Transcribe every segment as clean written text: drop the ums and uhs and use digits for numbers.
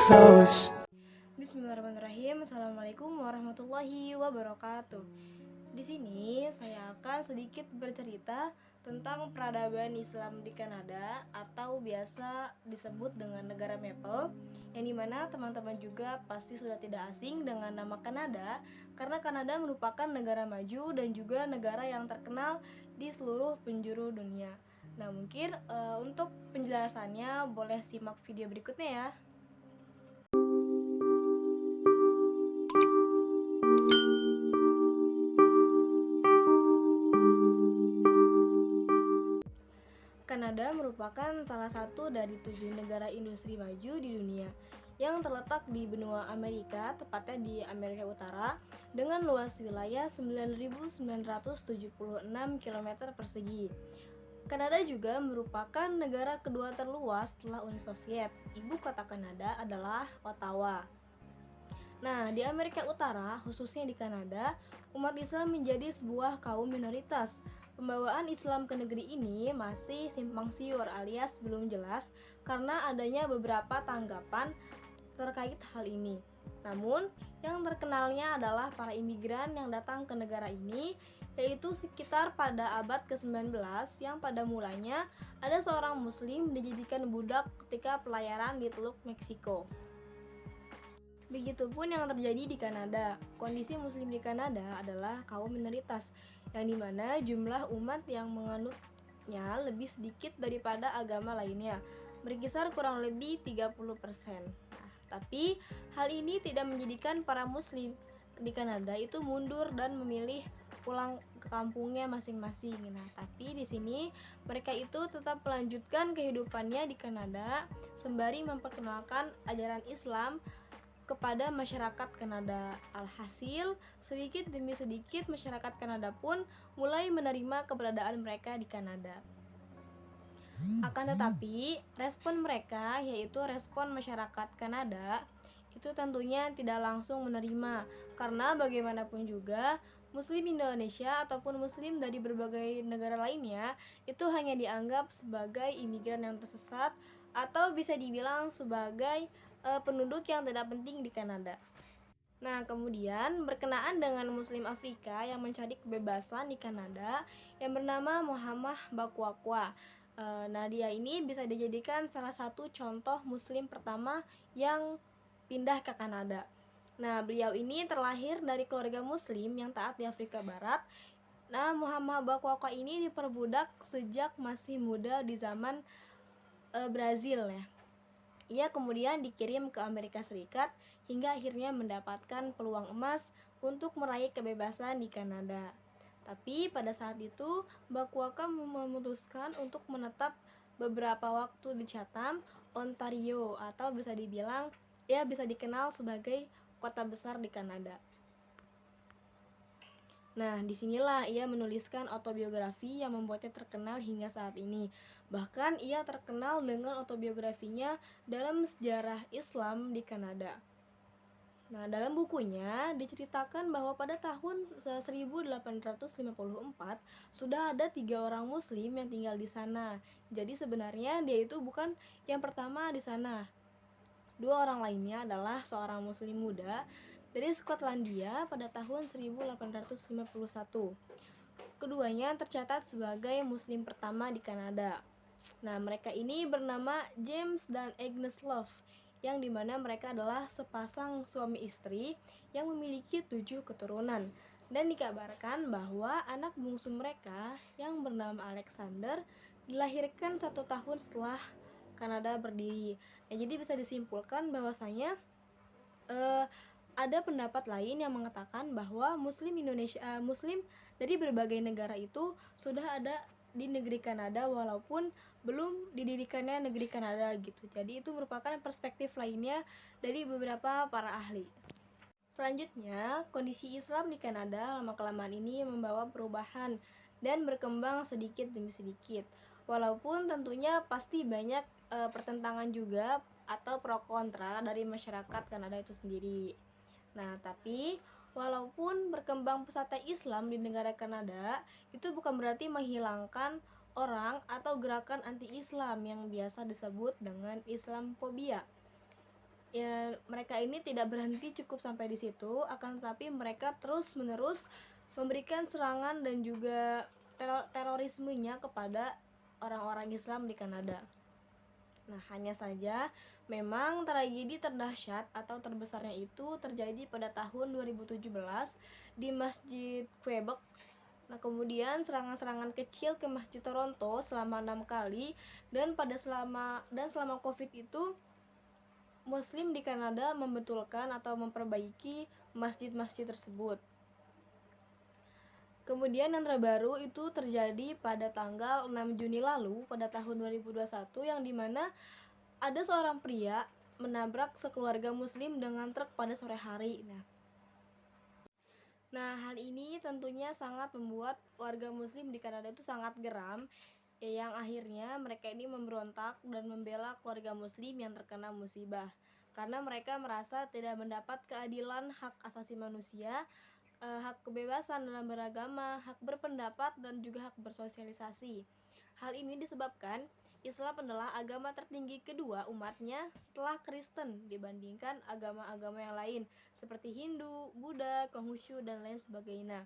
close. Bismillahirrahmanirrahim. Assalamualaikum warahmatullahi wabarakatuh. Di sini saya akan sedikit bercerita tentang peradaban Islam di Kanada atau biasa disebut dengan negara Maple, yang dimana teman-teman juga pasti sudah tidak asing dengan nama Kanada karena Kanada merupakan negara maju dan juga negara yang terkenal di seluruh penjuru dunia. Nah, mungkin untuk penjelasannya boleh simak video berikutnya ya. Kanada merupakan salah satu dari 7 negara industri maju di dunia yang terletak di benua Amerika, tepatnya di Amerika Utara, dengan luas wilayah 9.976 km persegi. Kanada juga merupakan negara kedua terluas setelah Uni Soviet. Ibu kota Kanada adalah Ottawa. Nah, di Amerika Utara, khususnya di Kanada, umat Islam menjadi sebuah kaum minoritas. Pembawaan Islam ke negeri ini masih simpang siur alias belum jelas karena adanya beberapa tanggapan terkait hal ini. Namun, yang terkenalnya adalah para imigran yang datang ke negara ini, yaitu sekitar pada abad ke-19 yang pada mulanya ada seorang muslim dijadikan budak ketika pelayaran di Teluk Meksiko. Begitupun yang terjadi di Kanada. Kondisi muslim di Kanada adalah kaum minoritas, yang dimana jumlah umat yang menganutnya lebih sedikit daripada agama lainnya, berkisar kurang lebih 30%. Nah, tapi hal ini tidak menjadikan para muslim di Kanada itu mundur dan memilih pulang ke kampungnya masing-masing. Nah, tapi di sini mereka itu tetap melanjutkan kehidupannya di Kanada sembari memperkenalkan ajaran Islam kepada masyarakat Kanada. Alhasil, sedikit demi sedikit masyarakat Kanada pun mulai menerima keberadaan mereka di Kanada. Akan tetapi, respon mereka, yaitu respon masyarakat Kanada, itu tentunya tidak langsung menerima, karena bagaimanapun juga Muslim Indonesia ataupun Muslim dari berbagai negara lainnya itu hanya dianggap sebagai imigran yang tersesat atau bisa dibilang sebagai penduduk yang tidak penting di Kanada. Nah, kemudian berkenaan dengan Muslim Afrika yang mencari kebebasan di Kanada yang bernama Muhammad Bakwakwa. Nah, dia ini bisa dijadikan salah satu contoh Muslim pertama yang pindah ke Kanada. Nah, beliau ini terlahir dari keluarga Muslim yang taat di Afrika Barat. Nah, Muhammad Bakwakwa ini diperbudak sejak masih muda di zaman Brazil ya. Ia kemudian dikirim ke Amerika Serikat hingga akhirnya mendapatkan peluang emas untuk meraih kebebasan di Kanada. Tapi pada saat itu, Bakwaka memutuskan untuk menetap beberapa waktu di Chatham, Ontario, atau bisa dibilang bisa dikenal sebagai kota besar di Kanada. Nah, disinilah ia menuliskan autobiografi yang membuatnya terkenal hingga saat ini. Bahkan ia terkenal dengan autobiografinya dalam sejarah Islam di Kanada. Nah, dalam bukunya diceritakan bahwa pada tahun 1854 sudah ada 3 orang Muslim yang tinggal di sana. Jadi sebenarnya dia itu bukan yang pertama di sana. 2 orang lainnya adalah seorang Muslim muda dari Skotlandia pada tahun 1851. Keduanya tercatat sebagai Muslim pertama di Kanada. Nah, mereka ini bernama James dan Agnes Love, yang dimana mereka adalah sepasang suami istri yang memiliki 7 keturunan. Dan dikabarkan bahwa anak bungsu mereka yang bernama Alexander dilahirkan 1 tahun setelah Kanada berdiri. Nah, jadi bisa disimpulkan bahwasanya ada pendapat lain yang mengatakan bahwa Muslim dari berbagai negara itu sudah ada di negeri Kanada walaupun belum didirikannya negeri Kanada gitu. Jadi itu merupakan perspektif lainnya dari beberapa para ahli. Selanjutnya, kondisi Islam di Kanada lama-kelamaan ini membawa perubahan dan berkembang sedikit demi sedikit. Walaupun tentunya pasti banyak pertentangan juga atau pro kontra dari masyarakat Kanada itu sendiri. Nah, tapi walaupun berkembang pesatnya Islam di negara Kanada, itu bukan berarti menghilangkan orang atau gerakan anti-Islam yang biasa disebut dengan Islamfobia. Ya, mereka ini tidak berhenti cukup sampai di situ, akan tetapi mereka terus-menerus memberikan serangan dan juga terorismenya kepada orang-orang Islam di Kanada. Nah, hanya saja memang tragedi terdahsyat atau terbesarnya itu terjadi pada tahun 2017 di Masjid Quebec. Nah, kemudian serangan-serangan kecil ke Masjid Toronto selama 6 kali, dan selama Covid itu Muslim di Kanada membetulkan atau memperbaiki masjid-masjid tersebut. Kemudian yang terbaru itu terjadi pada tanggal 6 Juni lalu pada tahun 2021, yang dimana ada seorang pria menabrak sekeluarga Muslim dengan truk pada sore hari. Nah, hal ini tentunya sangat membuat warga Muslim di Kanada itu sangat geram, yang akhirnya mereka ini memberontak dan membela keluarga Muslim yang terkena musibah, karena mereka merasa tidak mendapat keadilan hak asasi manusia, hak kebebasan dalam beragama, hak berpendapat, dan juga hak bersosialisasi. Hal ini disebabkan Islam adalah agama tertinggi kedua umatnya setelah Kristen dibandingkan agama-agama yang lain seperti Hindu, Buddha, Konghucu, dan lain sebagainya.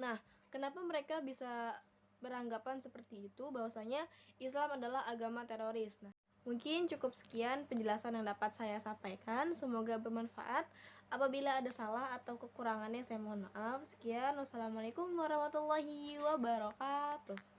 Nah, kenapa mereka bisa beranggapan seperti itu, bahwasanya Islam adalah agama teroris? Nah, mungkin cukup sekian penjelasan yang dapat saya sampaikan. Semoga bermanfaat. Apabila ada salah atau kekurangannya, saya mohon maaf. Sekian, wassalamualaikum warahmatullahi wabarakatuh.